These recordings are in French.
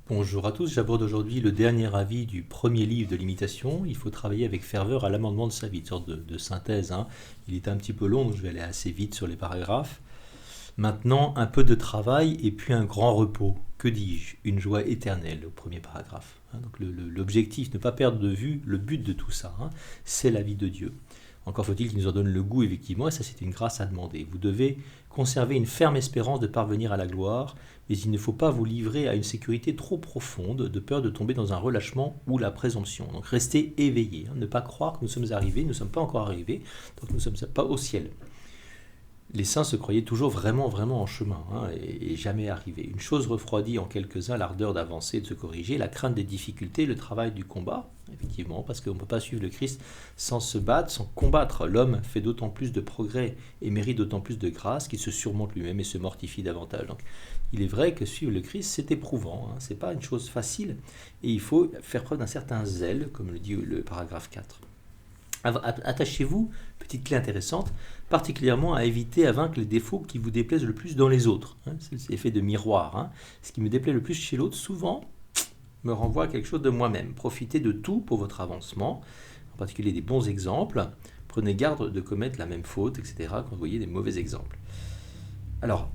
Bonjour à tous, j'aborde aujourd'hui le dernier avis du premier livre de l'imitation. Il faut travailler avec ferveur à l'amendement de sa vie, une sorte de synthèse. Il est un petit peu long, donc je vais aller assez vite sur les paragraphes. Maintenant, un peu de travail et puis un grand repos. Que dis-je? Une joie éternelle au premier paragraphe. Donc l'objectif, ne pas perdre de vue le but de tout ça, c'est la vie de Dieu. Encore faut-il qu'il nous en donne le goût, effectivement, et ça c'est une grâce à demander. Vous devez conserver une ferme espérance de parvenir à la gloire, mais il ne faut pas vous livrer à une sécurité trop profonde, de peur de tomber dans un relâchement ou la présomption. Donc restez éveillés, ne pas croire que nous sommes arrivés, nous ne sommes pas encore arrivés, donc nous ne sommes pas au ciel. Les saints se croyaient toujours vraiment en chemin, et jamais arrivés. Une chose refroidit en quelques-uns l'ardeur d'avancer et de se corriger, la crainte des difficultés, le travail du combat, effectivement, parce qu'on ne peut pas suivre le Christ sans se battre, sans combattre. L'homme fait d'autant plus de progrès et mérite d'autant plus de grâce qu'il se surmonte lui-même et se mortifie davantage. Donc, il est vrai que suivre le Christ, c'est éprouvant, c'est pas une chose facile, et il faut faire preuve d'un certain zèle, comme le dit le paragraphe 4. Attachez-vous, petite clé intéressante, particulièrement à éviter, à vaincre les défauts qui vous déplaisent le plus dans les autres. C'est l'effet de miroir. Ce qui me déplaît le plus chez l'autre, souvent, me renvoie à quelque chose de moi-même. Profitez de tout pour votre avancement, en particulier des bons exemples. Prenez garde de commettre la même faute, etc., quand vous voyez des mauvais exemples. Alors,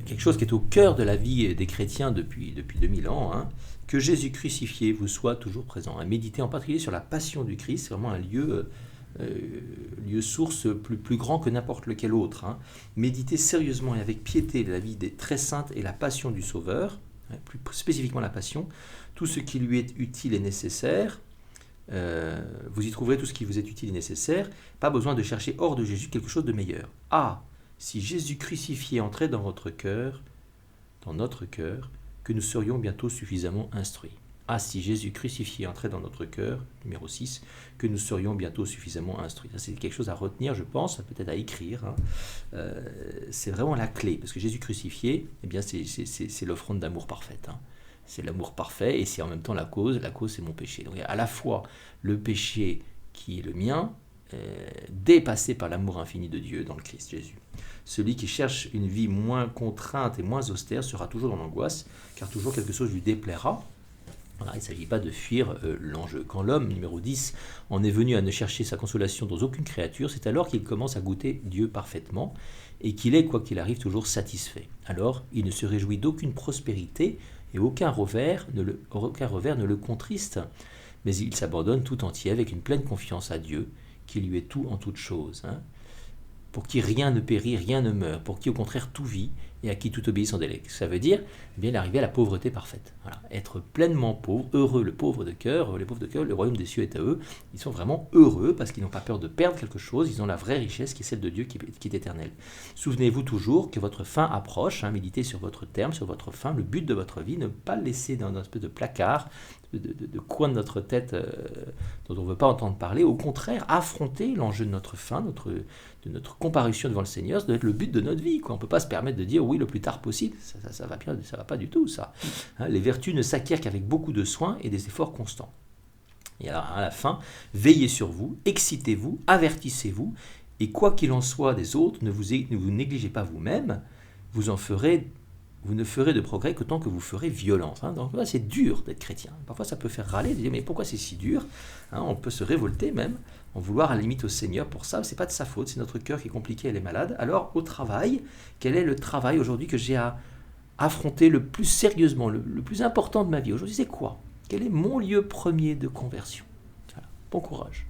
quelque chose qui est au cœur de la vie des chrétiens depuis 2000 ans, que Jésus crucifié vous soit toujours présent. Méditez en particulier sur la passion du Christ, c'est vraiment un lieu source plus grand que n'importe lequel autre. Méditez sérieusement et avec piété la vie des très saintes et la passion du Sauveur, plus spécifiquement la passion, tout ce qui lui est utile et nécessaire. Vous y trouverez tout ce qui vous est utile et nécessaire. Pas besoin de chercher hors de Jésus quelque chose de meilleur. Si Jésus crucifié entrait dans votre cœur, dans notre cœur, que nous serions bientôt suffisamment instruits. Si Jésus crucifié entrait dans notre cœur, numéro 6, que nous serions bientôt suffisamment instruits. Ça, c'est quelque chose à retenir, je pense, peut-être à écrire. C'est vraiment la clé, parce que Jésus crucifié, c'est l'offrande d'amour parfaite. C'est l'amour parfait, et c'est en même temps la cause. La cause, c'est mon péché. Donc, il y a à la fois le péché qui est le mien, dépassé par l'amour infini de Dieu dans le Christ Jésus. Celui qui cherche une vie moins contrainte et moins austère sera toujours dans l'angoisse, car toujours quelque chose lui déplaira. Il ne s'agit pas de fuir l'enjeu. Quand l'homme, numéro 10, en est venu à ne chercher sa consolation dans aucune créature, c'est alors qu'il commence à goûter Dieu parfaitement, et qu'il est, quoi qu'il arrive, toujours satisfait. Alors, il ne se réjouit d'aucune prospérité, et aucun revers ne le contriste, mais il s'abandonne tout entier avec une pleine confiance à Dieu, qui lui est tout en toutes choses, pour qui rien ne périt, rien ne meurt, pour qui au contraire tout vit, et à qui tout obéit sans délai. Ça veut dire arriver à la pauvreté parfaite. Être pleinement pauvre, heureux, les pauvres de cœur, le royaume des cieux est à eux. Ils sont vraiment heureux parce qu'ils n'ont pas peur de perdre quelque chose, ils ont la vraie richesse qui est celle de Dieu qui est éternelle. Souvenez-vous toujours que votre fin approche, méditez sur votre terme, sur votre fin, le but de votre vie, ne pas le laisser dans un espèce de placard, de coin de notre tête dont on ne veut pas entendre parler. Au contraire, affronter l'enjeu de notre fin, de notre comparution devant le Seigneur, ça doit être le but de notre vie. On ne peut pas se permettre de dire oui le plus tard possible, ça va pas du tout ça. Les vertus ne s'acquièrent qu'avec beaucoup de soins et des efforts constants. Et alors à la fin, veillez sur vous, excitez-vous, avertissez-vous, et quoi qu'il en soit des autres, ne vous négligez pas vous-même, vous ne ferez de progrès qu'autant que vous ferez violence. Donc là, c'est dur d'être chrétien. Parfois, ça peut faire râler, de dire mais pourquoi c'est si dur? On peut se révolter même, en vouloir à la limite au Seigneur pour ça. C'est pas de sa faute, c'est notre cœur qui est compliqué, elle est malade. Alors, au travail, quel est le travail aujourd'hui que j'ai à affronter le plus sérieusement, le plus important de ma vie? Aujourd'hui, c'est quoi? Quel est mon lieu premier de conversion? Bon courage.